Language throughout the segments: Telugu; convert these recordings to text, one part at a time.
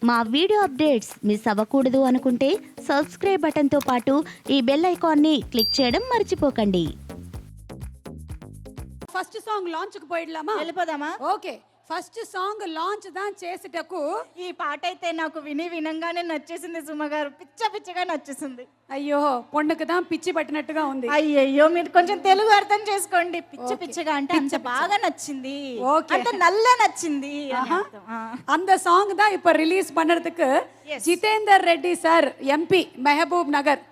మా వీడియో అప్డేట్స్ మిస్ అవ్వకూడదు అనుకుంటే సబ్స్క్రైబ్ బటన్తో పాటు ఈ బెల్ ఐకాన్ని క్లిక్ చేయడం మర్చిపోకండి. ఫస్ట్ సాంగ్ లాంచ్ కు పోయిడలామా? వెళ్ళిపోదామా? ఓకే, ఫస్ట్ సాంగ్ లాంచ్ దా చేసేటకు ఈ పాట అయితే నాకు వినంగానే నచ్చేసింది సుమ గారు, పిచ్చగా నచ్చేసింది. అయ్యో పొండుకుదా పిచ్చి పట్టినట్టుగా ఉంది. అయ్యయ్యో మీరు కొంచెం తెలుగు అర్థం చేసుకోండి. పిచ్చగా అంటే అంత బాగా నచ్చింది, అంత నల్ల నచ్చింది. அந்த சாங் தான் இப்ப ரிலீஸ் பண்றதுக்கு జితేందర్ రెడ్డి సార్ ఎంపీ మహబూబ్ నగర్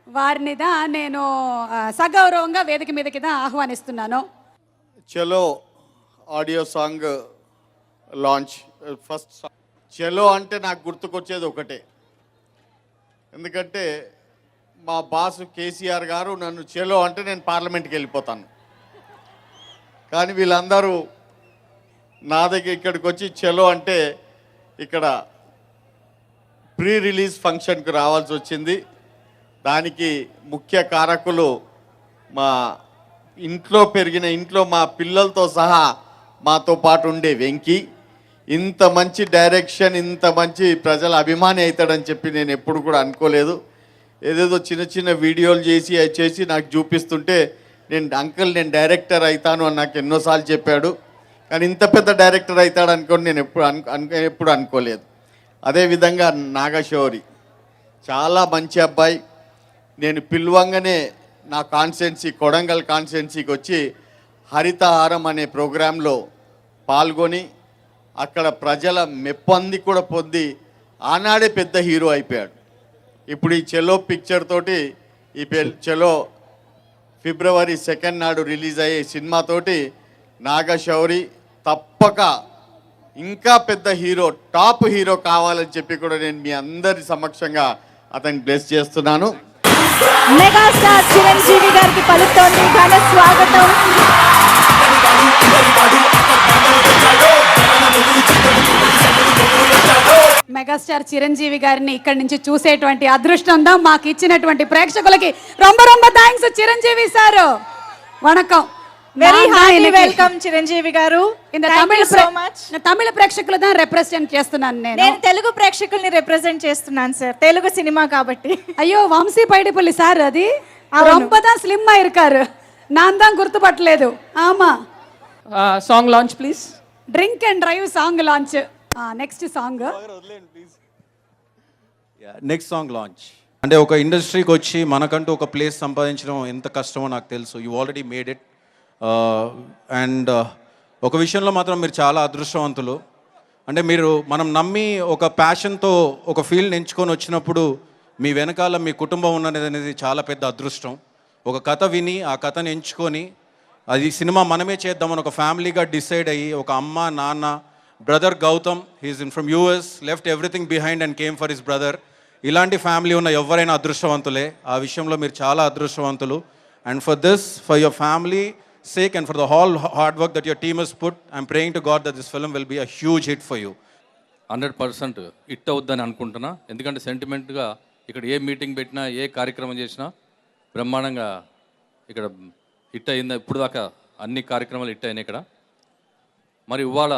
వారిని దా నేను సగౌరవంగా వేదిక మీదకి దా ఆహ్వానిస్తున్నాను. చలో ఆడియో సాంగ్ లాంచ్. ఫస్ట్ చలో అంటే నాకు గుర్తుకొచ్చేది ఒకటే, ఎందుకంటే మా బాస్ కేసీఆర్ గారు నన్ను చలో అంటే నేను పార్లమెంట్కి వెళ్ళిపోతాను. కానీ వీళ్ళందరూ నా దగ్గర ఇక్కడికి వచ్చి చలో అంటే ఇక్కడ ప్రీ రిలీజ్ ఫంక్షన్కి రావాల్సి వచ్చింది. దానికి ముఖ్య కారకులు మా ఇంట్లో పెరిగిన, ఇంట్లో మా పిల్లలతో సహా మాతో పాటు ఉండే వెంకీ. ఇంత మంచి డైరెక్షన్, ఇంత మంచి ప్రజల అభిమాని అవుతాడని చెప్పి నేను ఎప్పుడు కూడా అనుకోలేదు. ఏదేదో చిన్న చిన్న వీడియోలు చేసి నాకు చూపిస్తుంటే అంకుల్ నేను డైరెక్టర్ అవుతాను అని నాకు ఎన్నోసార్లు చెప్పాడు. కానీ ఇంత పెద్ద డైరెక్టర్ అవుతాడు అనుకోని నేను ఎప్పుడు అనుకోలేదు. అదేవిధంగా నాగశౌరి చాలా మంచి అబ్బాయి. నేను పిలువంగానే నా కాన్స్టిట్యున్సీ కొడంగల్ కాన్స్టిట్యున్సీకి వచ్చి హరితహారం అనే ప్రోగ్రాంలో పాల్గొని అక్కడ ప్రజల మెప్పంది కూడా పొంది ఆనాడే పెద్ద హీరో అయిపోయాడు. ఇప్పుడు ఈ చలో పిక్చర్ తోటి ఈ చలో ఫిబ్రవరి 2 నాడు రిలీజ్ అయ్యే సినిమాతోటి నాగశౌరి తప్పక ఇంకా పెద్ద హీరో, టాప్ హీరో కావాలని చెప్పి కూడా నేను మీ అందరి సమక్షంగా అతన్ని బ్లెస్ చేస్తున్నాను. మెగాస్టార్ చిరంజీవి గారికి పలుకుతోంది ఘన స్వాగతం. మెగాస్టార్ చిరంజీవి గారిని ఇక్కడి నుంచి చూసేటువంటి అదృష్టం దా మాకు ఇచ్చినటువంటి ప్రేక్షకులకి రొంబ రొంబ థాంక్స్ చిరంజీవి సార్. వణకం, very hearty welcome Chiranjeevi garu. Tamil ప్రేక్షకులు దా రిప్రజెంట్ చేస్తున్నాను నేను తెలుగు ప్రేక్షకుల్ని రిప్రజెంట్ చేస్తున్నాను సార్, తెలుగు సినిమా కాబట్టి. అయ్యో వంశీ పైడిపల్లి సార్, అది రొంబదా స్లిమ్ అయ్యారు, నాన్ దా గుర్తుపట్టలేదు. ఆమా song launch please. Drink and drive song launch. Next song, next song launch. అంటే ఒక ఇండస్ట్రీకి వచ్చి మనకంటూ ఒక ప్లేస్ సంపాదించడం ఎంత కష్టమో నాకు తెలుసు. You already made it. And ఒక విషయంలో మాత్రం మీరు చాలా అదృష్టవంతులు. అంటే మనం నమ్మి ఒక ప్యాషన్తో ఒక ఫీల్డ్ ఎంచుకొని వచ్చినప్పుడు మీ వెనకాల మీ కుటుంబం ఉన్నది అనేది చాలా పెద్ద అదృష్టం. ఒక కథ విని ఆ కథను ఎంచుకొని అది సినిమా మనమే చేద్దామని ఒక ఫ్యామిలీగా డిసైడ్ అయ్యి, ఒక అమ్మ నాన్న, brother Gautam, he's in from US, left everything behind and came for his brother. ఇలాంటి ఫ్యామిలీ ఉన్న ఎవరైనా అదృష్టవంతులే. ఆ విషయంలో మీరు చాలా అదృష్టవంతులు. And for this, for your family sake and for the whole hard work that your team has put, I'm praying to God that this film will be a huge hit for you. 100% hit అవుద్దని అనుకుంటున్నా. ఎందుకంటే సెంటిమెంట్గా ఇక్కడ ఏ మీటింగ్ పెట్టినా, ఏ కార్యక్రమం చేసినా బ్రహ్మాండంగా ఇక్కడ హిట్ అయింది. ఇప్పుడు దాకా అన్ని కార్యక్రమాలు హిట్ అయినాయి ఇక్కడ. మరి ఇవాళ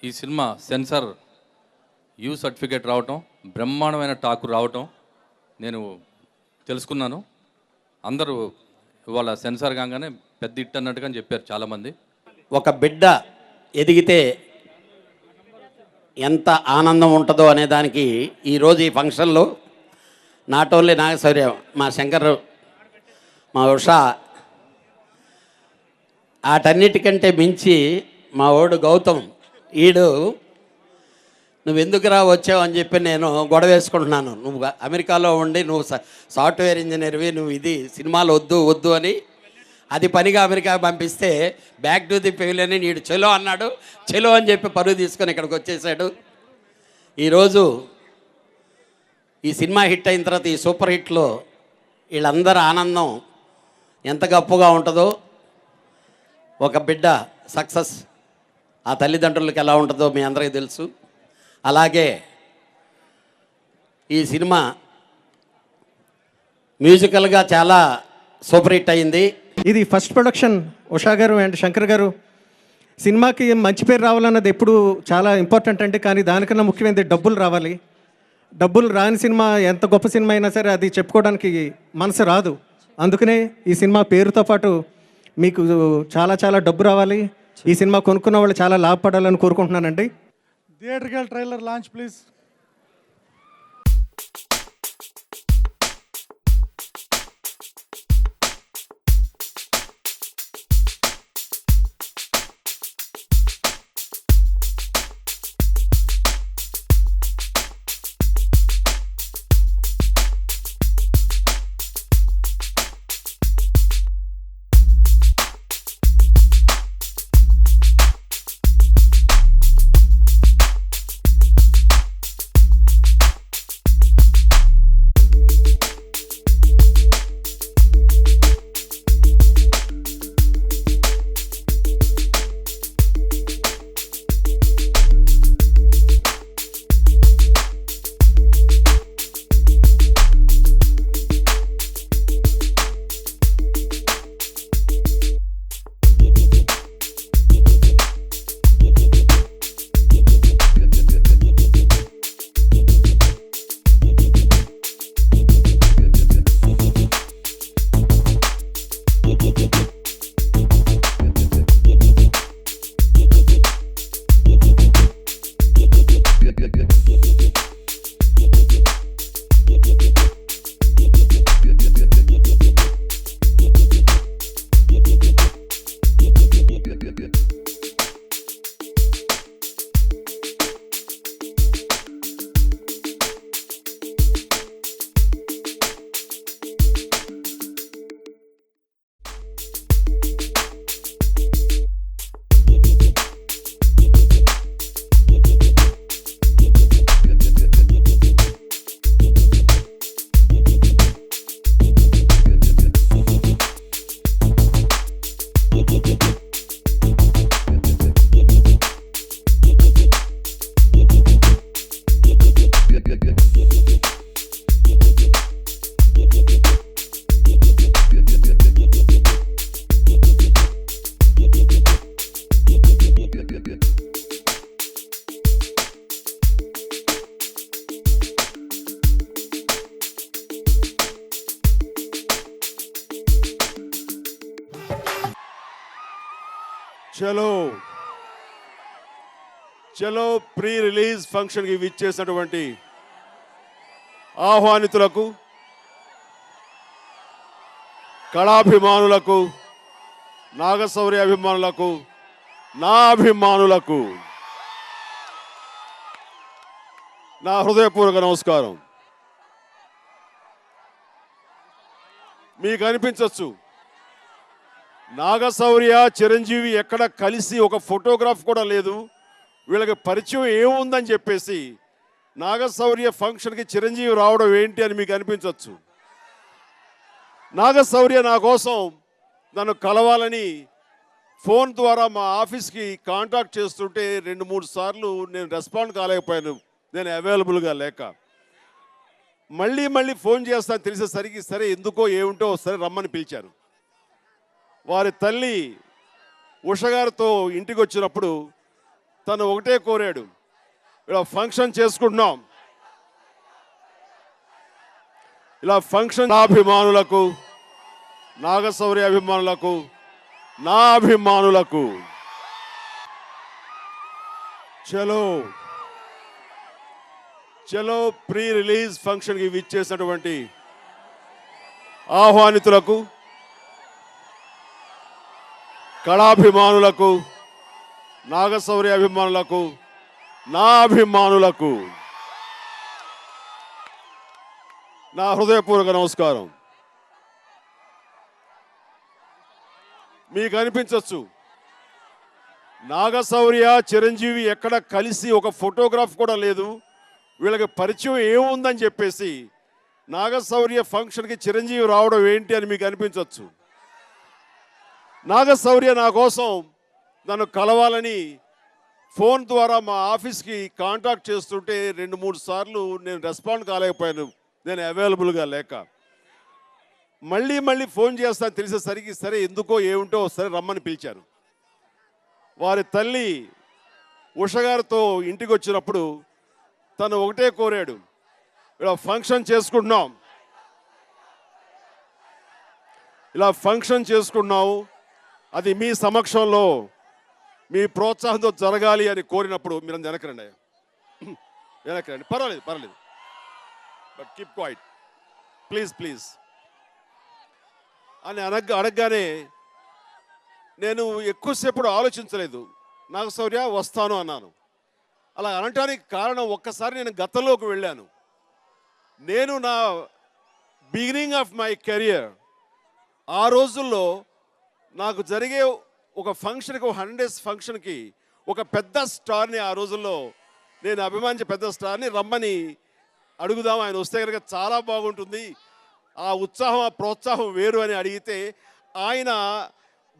ఈ సినిమా సెన్సార్ యూ సర్టిఫికేట్ రావటం, బ్రహ్మాండమైన టాకు రావటం నేను తెలుసుకున్నాను. అందరూ ఇవాళ సెన్సార్ కాగానే పెద్ద హిట్ అన్నట్టుగా చెప్పారు చాలామంది. ఒక బిడ్డ ఎదిగితే ఎంత ఆనందం ఉంటుందో అనే దానికి ఈరోజు ఈ ఫంక్షన్లో నాట్ ఓన్లీ నాగశౌర్య, మా శంకర్, మా ఉషా, వాటన్నిటికంటే మించి మా ఓడు గౌతమ్, నువ్వు ఎందుకురా వచ్చావు అని చెప్పి నేను గొడవ వేసుకుంటున్నాను. నువ్వు అమెరికాలో ఉండి నువ్వు సాఫ్ట్వేర్ ఇంజనీర్వి, నువ్వు ఇది సినిమాలు వద్దు అని అది పనిగా అమెరికా పంపిస్తే బ్యాక్ టు ది పెవిలియన్ నీడు చెలో అన్నాడు. చెలో అని చెప్పి పరుగు తీసుకొని ఇక్కడికి వచ్చేసాడు. ఈరోజు ఈ సినిమా హిట్ అయిన తర్వాత ఈ సూపర్ హిట్లో వీళ్ళందరూ ఆనందం ఎంత గొప్పగా ఉంటుందో, ఒక బిడ్డ సక్సెస్ ఆ తల్లిదండ్రులకు ఎలా ఉంటుందో మీ అందరికీ తెలుసు. అలాగే ఈ సినిమా మ్యూజికల్గా చాలా సూపర్ హిట్ అయింది. ఇది ఫస్ట్ ప్రొడక్షన్ ఉషా గారు అండ్ శంకర్ గారు సినిమాకి మంచి పేరు రావాలన్నది ఎప్పుడు చాలా ఇంపార్టెంట్ అంటే, కానీ దానికన్నా ముఖ్యమైనది డబ్బులు రావాలి. డబ్బులు రాని సినిమా ఎంత గొప్ప సినిమా అయినా సరే అది చెప్పుకోవడానికి మనసు రాదు. అందుకనే ఈ సినిమా పేరుతో పాటు మీకు చాలా చాలా డబ్బు రావాలి, ఈ సినిమా కొనుక్కున్న వాళ్ళు చాలా లాభపడాలని కోరుకుంటున్నానండి. Theatrical trailer launch please. చలో చలో ప్రీ రిలీజ్ ఫంక్షన్కి విచ్చేసినటువంటి ఆహ్వానితులకు, కళాభిమానులకు, నాగశౌర్య అభిమానులకు, నా అభిమానులకు నా హృదయపూర్వక నమస్కారం. మీకు అనిపించవచ్చు నాగశౌర్య చిరంజీవి ఎక్కడ కలిసి ఒక ఫోటోగ్రాఫ్ కూడా లేదు, వీళ్ళకి పరిచయం ఏముందని చెప్పేసి నాగశౌర్య ఫంక్షన్కి చిరంజీవి రావడం ఏంటి అని మీకు అనిపించవచ్చు. నాగశౌర్య నా కోసం నన్ను కలవాలని ఫోన్ ద్వారా మా ఆఫీస్కి కాంటాక్ట్ చేస్తుంటే 2-3 సార్లు నేను రెస్పాండ్ కాలేకపోయాను, నేను అవైలబుల్గా లేక. మళ్ళీ ఫోన్ చేస్తాను తెలిసేసరికి సరే ఎందుకో ఏమిటో సరే రమ్మని పిలిచారు. వారి తల్లి ఉషగారితో ఇంటికి వచ్చినప్పుడు తను ఒకటే కోరాడు, ఇలా ఫంక్షన్ చేసుకుంటున్నాం, ఇలా ఫంక్షన్ అభిమానులకు, నాగశౌర్య అభిమానులకు, నా అభిమానులకు చలో చలో ప్రీ రిలీజ్ ఫంక్షన్కి విచ్చేసినటువంటి ఆహ్వానితులకు, కళాభిమానులకు, నాగశౌర్య అభిమానులకు, నా అభిమానులకు నా హృదయపూర్వక నమస్కారం. మీకు అనిపించవచ్చు నాగశౌర్య చిరంజీవి ఎక్కడ కలిసి ఒక ఫోటోగ్రాఫ్ కూడా లేదు, వీళ్ళకి పరిచయం ఏముందని చెప్పేసి నాగశౌర్య ఫంక్షన్కి చిరంజీవి రావడం ఏంటి అని మీకు అనిపించవచ్చు. నాగశౌర్య నా కోసం నన్ను కలవాలని ఫోన్ ద్వారా మా ఆఫీస్కి కాంటాక్ట్ చేస్తుంటే 2-3 సార్లు నేను రెస్పాండ్ కాలేకపోయాను, నేను అవైలబుల్గా లేక. మళ్ళీ ఫోన్ చేస్తాను తెలిసేసరికి సరే ఎందుకో ఏమిటో సరే రమ్మని పిలిచారు. వారి తల్లి ఉష గారితో ఇంటికి వచ్చినప్పుడు తను ఒకటే కోరాడు, ఇలా ఫంక్షన్ చేసుకుంటున్నావు, అది మీ సమక్షంలో మీ ప్రోత్సాహంతో జరగాలి అని కోరినప్పుడు మీరు వెనకరండి పర్వాలేదు బట్ కీప్ క్వైట్ ప్లీజ్ అని అడగగానే నేను ఎక్కువసేపు ఆలోచించలేదు, నాగశౌర్య వస్తాను అన్నాను. అలా అనటానికి కారణం ఒక్కసారి నేను గతంలోకి వెళ్ళాను. నేను నా బిగినింగ్ ఆఫ్ మై కెరియర్ ఆ రోజుల్లో నాకు జరిగే ఒక ఫంక్షన్కి, ఒక 100 days ఫంక్షన్కి ఒక పెద్ద స్టార్ని, ఆ రోజుల్లో నేను అభిమానించే పెద్ద స్టార్ని రమ్మని అడుగుదాం, ఆయన వస్తే కనుక చాలా బాగుంటుంది, ఆ ఉత్సాహం ఆ ప్రోత్సాహం వేరు అని అడిగితే ఆయన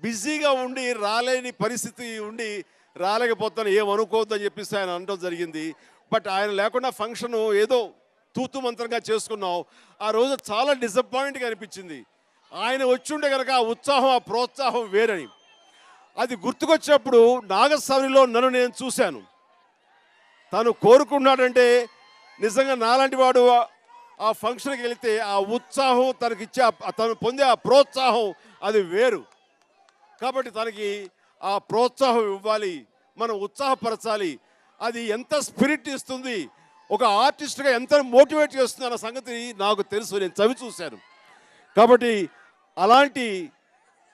బిజీగా ఉండి రాలేని పరిస్థితి ఉండి రాలేకపోతాను, ఏమనుకోవద్దు అని చెప్పేసి ఆయన అనడం జరిగింది. బట్ ఆయన లేకుండా ఫంక్షన్ ఏదో తూతు మంత్రంగా చేసుకున్నాం. ఆ రోజు చాలా డిసప్పాయింట్గా అనిపించింది. ఆయన వచ్చుంటే కనుక ఆ ఉత్సాహం ఆ ప్రోత్సాహం వేరని. అది గుర్తుకొచ్చినప్పుడు నాగశౌరిలో నన్ను నేను చూశాను. తను కోరుకున్నాడంటే నిజంగా నాలాంటి వాడు ఆ ఫంక్షన్కి వెళితే ఆ ఉత్సాహం తనకిచ్చే తను పొందే ఆ ప్రోత్సాహం అది వేరు. కాబట్టి తనకి ఆ ప్రోత్సాహం ఇవ్వాలి, మనం ఉత్సాహపరచాలి. అది ఎంత స్పిరిట్ ఇస్తుంది, ఒక ఆర్టిస్ట్గా ఎంత మోటివేట్ చేస్తుంది అన్న సంగతి నాకు తెలుసు, నేను చవి చూశాను. కాబట్టి అలాంటి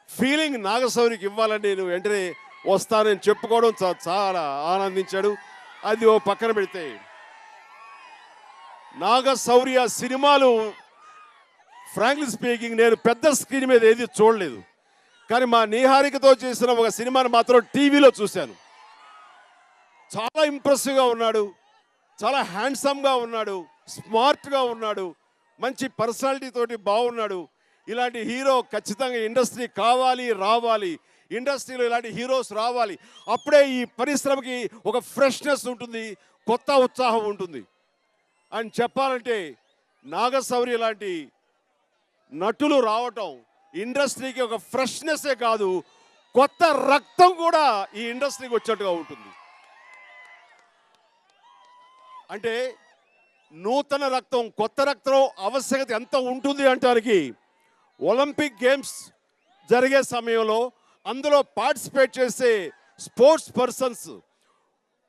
ఫీలింగ్ నాగశౌరికి ఇవ్వాలని నేను వెంటనే వస్తానని చెప్పుకోవడం చాలా ఆనందించాడు. అది ఓ పక్కన పెడితే నాగశౌర్య సినిమాలు ఫ్రాంక్లీ స్పీకింగ్ నేను పెద్ద స్క్రీన్ మీద ఏది చూడలేదు, కానీ మా నీహారికతో చేసిన ఒక సినిమాని మాత్రం టీవీలో చూశాను. చాలా ఇంప్రెసివ్గా ఉన్నాడు, చాలా హ్యాండ్సమ్గా ఉన్నాడు, స్మార్ట్గా ఉన్నాడు, మంచి పర్సనాలిటీ తోటి బాగున్నాడు. ఇలాంటి హీరో ఖచ్చితంగా ఇండస్ట్రీ కావాలి, రావాలి, ఇండస్ట్రీలో ఇలాంటి హీరోస్ రావాలి. అప్పుడే ఈ పరిశ్రమకి ఒక ఫ్రెష్నెస్ ఉంటుంది, కొత్త ఉత్సాహం ఉంటుంది. అని చెప్పాలంటే నాగశౌర్య లాంటి నటులు రావటం ఇండస్ట్రీకి ఒక ఫ్రెష్నెస్సే కాదు, కొత్త రక్తం కూడా ఈ ఇండస్ట్రీకి వచ్చేట్టుగా ఉంటుంది. అంటే నూతన రక్తం, కొత్త రక్తం ఆవశ్యకత ఎంత ఉంటుంది అంటానికి ఒలింపిక్ గేమ్స్ జరిగే సమయంలో అందులో పార్టిసిపేట్ చేసే స్పోర్ట్స్ పర్సన్స్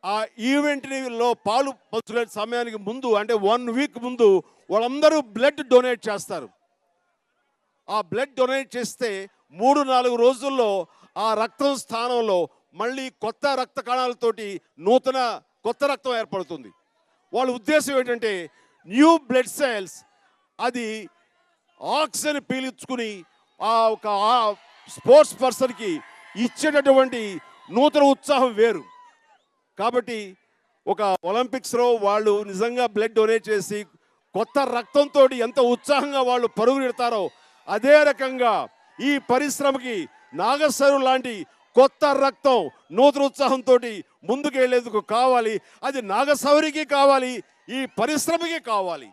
ఆ ఈవెంట్లో పాలు పంచుకునే సమయానికి ముందు, అంటే 1 week ముందు వాళ్ళందరూ బ్లడ్ డొనేట్ చేస్తారు. ఆ బ్లడ్ డొనేట్ చేస్తే 3-4 రోజుల్లో ఆ రక్తం స్థానంలో మళ్ళీ కొత్త రక్త కణాలతోటి నూతన కొత్త రక్తం ఏర్పడుతుంది. వాళ్ళ ఉద్దేశం ఏంటంటే న్యూ బ్లడ్ సెల్స్ అది ఆక్సిజన్ పీల్చుకుని ఆ ఒక స్పోర్ట్స్ పర్సన్కి ఇచ్చేటటువంటి నూతన ఉత్సాహం వేరు. కాబట్టి ఒక ఒలింపిక్స్లో వాళ్ళు నిజంగా బ్లడ్ డొనేట్ చేసి కొత్త రక్తంతో ఎంత ఉత్సాహంగా వాళ్ళు పరుగులెడతారో అదే రకంగా ఈ పరిశ్రమకి నాగశౌర్య లాంటి కొత్త రక్తం నూతన ఉత్సాహంతో ముందుకు వెళ్ళేందుకు కావాలి. అది నాగశౌర్యకి కావాలి, ఈ పరిశ్రమకి కావాలి.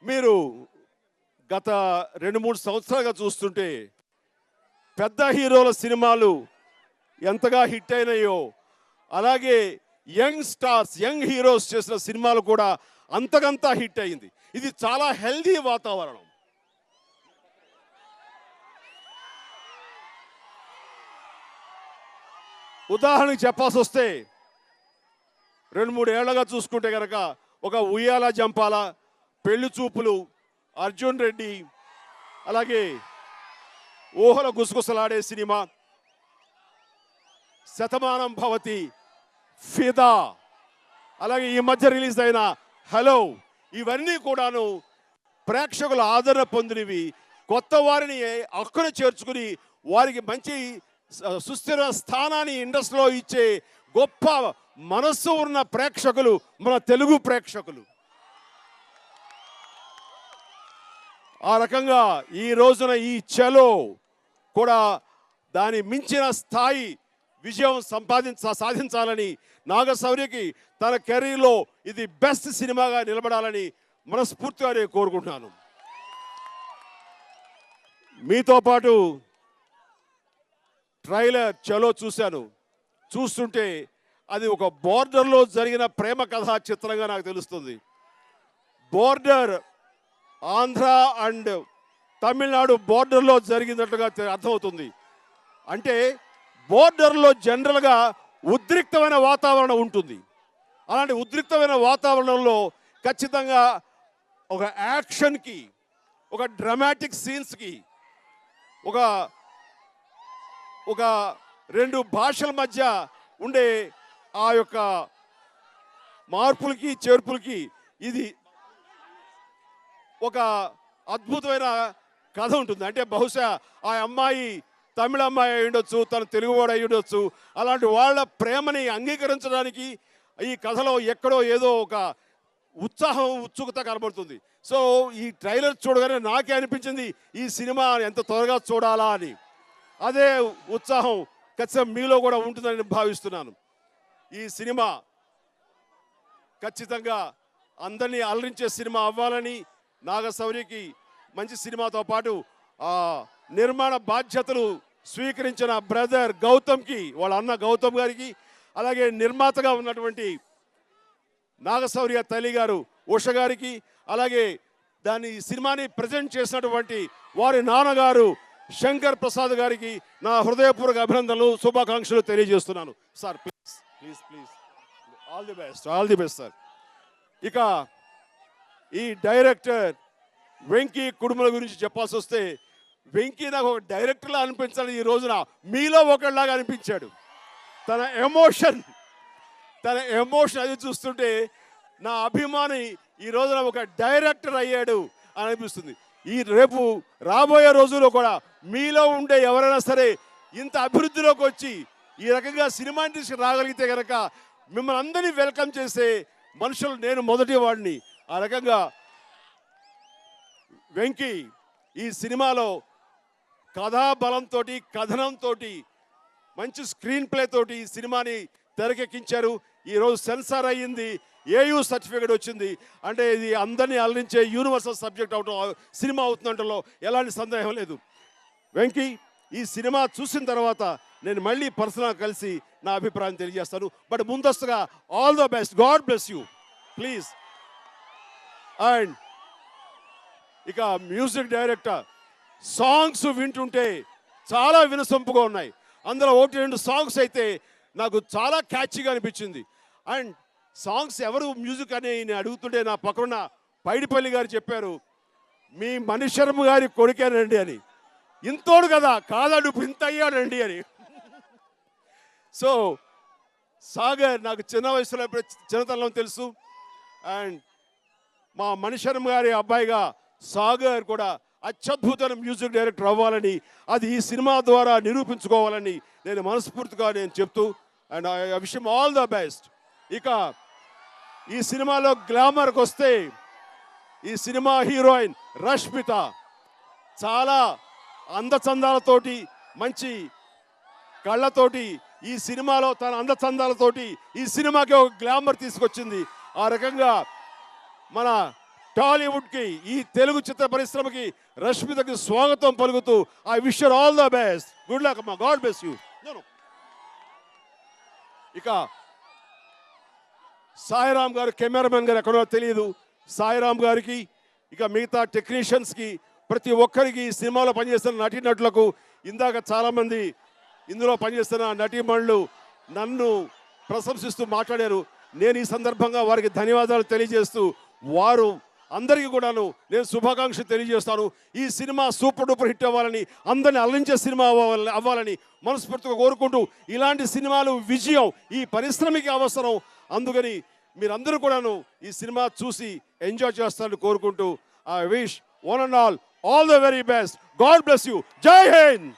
మీరు గత 2-3 సంవత్సరాలుగా చూస్తుంటే పెద్ద హీరోల సినిమాలు ఎంతగా హిట్ అయినాయో అలాగే యంగ్ స్టార్స్, యంగ్ హీరోస్ చేసిన సినిమాలు కూడా అంతకంతా హిట్ అయింది. ఇది చాలా హెల్దీ వాతావరణం. ఉదాహరణకి చెప్పాల్సి వస్తే 2-3 ఏళ్లుగా చూసుకుంటే కనుక ఒక ఉయ్యాల జంపాల, పెళ్లి చూపులు, అర్జున్ రెడ్డి, అలాగే ఊహల గుసగుసలాడే సినిమా, శతమానం భవతి, ఫిదా, అలాగే ఈ మధ్య రిలీజ్ అయిన హలో, ఇవన్నీ కూడాను ప్రేక్షకుల ఆదరణ పొందినవి. కొత్త వారిని అక్కున చేర్చుకుని వారికి మంచి సుస్థిర స్థానాన్ని ఇండస్ట్రీలో ఇచ్చే గొప్ప మనస్సు ఉన్న ప్రేక్షకులు మన తెలుగు ప్రేక్షకులు. ఆ రకంగా ఈ రోజున ఈ చలో కూడా దాని మించిన స్థాయి విజయం సాధించాలని నాగశౌర్యకి తన కెరీర్లో ఇది బెస్ట్ సినిమాగా నిలబడాలని మనస్ఫూర్తిగా నేను కోరుకుంటున్నాను. మీతో పాటు ట్రైలర్ చలో చూశాను. చూస్తుంటే అది ఒక బోర్డర్లో జరిగిన ప్రేమ కథా చిత్రంగా నాకు తెలుస్తుంది. బోర్డర్ ఆంధ్ర అండ్ తమిళనాడు బోర్డర్లో జరిగినట్లుగా అర్థమవుతుంది. అంటే బోర్డర్లో జనరల్గా ఉద్రిక్తమైన వాతావరణం ఉంటుంది. అలాంటి ఉద్రిక్తమైన వాతావరణంలో ఖచ్చితంగా ఒక యాక్షన్కి, ఒక డ్రామాటిక్ సీన్స్కి, ఒక రెండు భాషల మధ్య ఉండే ఆ యొక్క మార్పులకి చేర్పులకి ఇది ఒక అద్భుతమైన కథ ఉంటుంది. అంటే బహుశా ఆ అమ్మాయి తమిళ అమ్మాయి అయి ఉండొచ్చు, తను తెలుగువాడు అయి ఉండొచ్చు. అలాంటి వాళ్ళ ప్రేమని అంగీకరించడానికి ఈ కథలో ఎక్కడో ఏదో ఒక ఉత్సాహం, ఉత్సుకత కనబడుతుంది. సో ఈ ట్రైలర్ చూడగానే నాకే అనిపించింది ఈ సినిమా ఎంత త్వరగా చూడాలా అని. అదే ఉత్సాహం ఖచ్చితంగా మీలో కూడా ఉంటుందని నేను భావిస్తున్నాను. ఈ సినిమా ఖచ్చితంగా అందరినీ అలరించే సినిమా అవ్వాలని, నాగశౌరికి మంచి సినిమాతో పాటు నిర్మాణ బాధ్యతలు స్వీకరించిన బ్రదర్ గౌతమ్కి, వాళ్ళ అన్న గౌతమ్ గారికి, అలాగే నిర్మాతగా ఉన్నటువంటి నాగశౌర్య తల్లి గారు ఉష గారికి, అలాగే దాని సినిమాని ప్రజెంట్ చేసినటువంటి వారి నాన్నగారు శంకర్ ప్రసాద్ గారికి నా హృదయపూర్వక అభినందనలు, శుభాకాంక్షలు తెలియజేస్తున్నాను. Sir please please please all the best, all the best sir. ఇక ఈ డైరెక్టర్ వెంకీ కుడుముల గురించి చెప్పాల్సి వస్తే, వెంకీ నాకు ఒక డైరెక్టర్లా అనిపించాలి ఈ రోజున, మీలో ఒకళ్ళలాగా అనిపించాడు. తన ఎమోషన్ అది చూస్తుంటే నా అభిమాని ఈ రోజున ఒక డైరెక్టర్ అయ్యాడు అని అనిపిస్తుంది. ఈ రేపు రాబోయే రోజుల్లో కూడా మీలో ఉండే ఎవరైనా సరే ఇంత అభివృద్ధిలోకి వచ్చి ఈ రకంగా సినిమా ఇండస్ట్రీ రాగలిగితే కనుక మిమ్మల్ని అందరినీ వెల్కమ్ చేసే మనుషులు నేను మొదటి వాడిని. ఆ రకంగా వెంకీ ఈ సినిమాలో కథాబలంతో, కథనంతో, మంచి స్క్రీన్ ప్లే తోటి ఈ సినిమాని తెరకెక్కించారు. ఈరోజు సెన్సార్ అయ్యింది, ఏయూ సర్టిఫికేట్ వచ్చింది. అంటే ఇది అందరినీ అలరించే యూనివర్సల్ సబ్జెక్ట్ అవటం సినిమా అవుతుందంటలో ఎలాంటి సందేహం లేదు. వెంకీ ఈ సినిమా చూసిన తర్వాత నేను మళ్ళీ పర్సనల్గా కలిసి నా అభిప్రాయం తెలియజేస్తాను. బట్ ముందస్తుగా all the best, God bless you please. And ఇక మ్యూజిక్ డైరెక్టర్, సాంగ్స్ వింటుంటే చాలా వినసొంపుగా ఉన్నాయి. అందులో 1-2 సాంగ్స్ అయితే నాకు చాలా క్యాచీగా అనిపించింది. అండ్ సాంగ్స్ ఎవరు మ్యూజిక్ అని నేను అడుగుతుంటే నా పక్కన పైడిపల్లి గారు చెప్పారు, మీ మణిశర్మ గారి కొడుకేనండి అని. ఇంతోడు కదా, కాదడు ఇంత అయ్యాడండి అని. సో సాగర్ నాకు చిన్న వయసులో చిన్నతనంలో తెలుసు. అండ్ మా మణిశర్మ గారి అబ్బాయిగా సాగర్ కూడా అత్యద్భుతమైన మ్యూజిక్ డైరెక్టర్ అవ్వాలని, అది ఈ సినిమా ద్వారా నిరూపించుకోవాలని నేను మనస్ఫూర్తిగా చెప్తూ, and I wish him all the best. ఇక ఈ సినిమాలో గ్లామర్కి వస్తే, ఈ సినిమా హీరోయిన్ రష్మిత చాలా అందచందాలతోటి, మంచి కళ్ళతోటి ఈ సినిమాలో తన అందచందాలతోటి ఈ సినిమాకి ఒక గ్లామర్ తీసుకొచ్చింది. ఆ రకంగా మన టాలీవుడ్కి, ఈ తెలుగు చిత్ర పరిశ్రమకి రష్మితకి స్వాగతం పలుకుతూ I wish you all the best, good luck అమ్మా, గాడ్ బ్లెస్ యూ. ఇక సాయిరామ్ గారు, కెమెరామెన్ గారు ఎక్కడో తెలియదు, సాయిరామ్ గారికి, ఇక మిగతా టెక్నీషియన్స్కి, ప్రతి ఒక్కరికి సినిమాలో పనిచేస్తున్న నటీనటులకు, ఇందాక చాలామంది ఇందులో పనిచేస్తున్న నటీమణులు నన్ను ప్రశంసిస్తూ మాట్లాడారు. నేను ఈ సందర్భంగా వారికి ధన్యవాదాలు తెలియజేస్తూ, వారు అందరికీ కూడాను నేను శుభాకాంక్షలు తెలియజేస్తాను. ఈ సినిమా సూపర్ డూపర్ హిట్ అవ్వాలని, అందరిని అలరించే సినిమా అవ్వాలని మనస్ఫూర్తిగా కోరుకుంటూ, ఇలాంటి సినిమాలు విజయం ఈ పరిశ్రమకి అవసరం. అందుకని మీరందరూ కూడాను ఈ సినిమా చూసి ఎంజాయ్ చేస్తారని కోరుకుంటూ, I wish one and all the very best. God bless you. జై హింద్.